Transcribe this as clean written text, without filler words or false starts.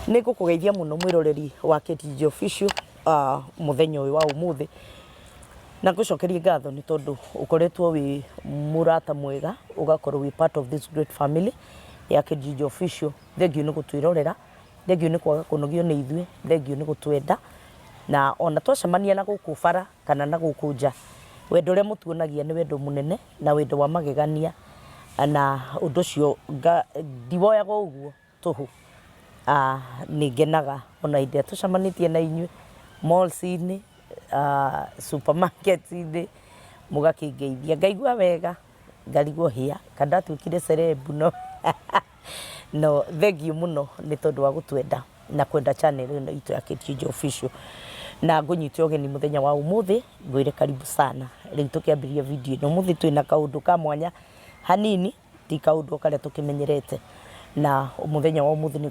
nä ngå kå geithia må no mwä roreri wa KTG Official må thenya å yå wa å må thä na ngå cokerie ngatho nä tondå å koretwo wä må rata mwega å gakorwo wä part of this great family ya KTG Official. Thengio nä gå twä rorera, thengio nä kwaga kå nogio nä ithuä, thengio nä gå twenda na ona twacemania na gå kå bara kana na gå kå nja, wendo å rä a må tuonagia nä wendo må nene na wendo wa magegania na å ndå å cio ndiwoyaga å guo tå hå. Nä ngenaga ona hĩndĩ ĩrĩa tũcemanĩtie na inyuĩ malls-inĩ, supermarket-inĩ mũgakĩngeithia ngaigua wega ngarigwo hĩa kana ndatuĩkire celeb no thengio mũno nĩ tondũ wa gũtwenda na kwenda channel ĩno itũ ya KTG Official na ngũnyite ũgeni mũthenya wa ũmũthĩ ngwĩre karibu sana. Rĩu tũkĩambĩrĩria video ĩno ũmũthĩ twĩna kaũndũ ka mwanya hanini, ti kaũndũ karĩa tũkĩmenyerete na mũthenya wa ũmũthĩ nĩ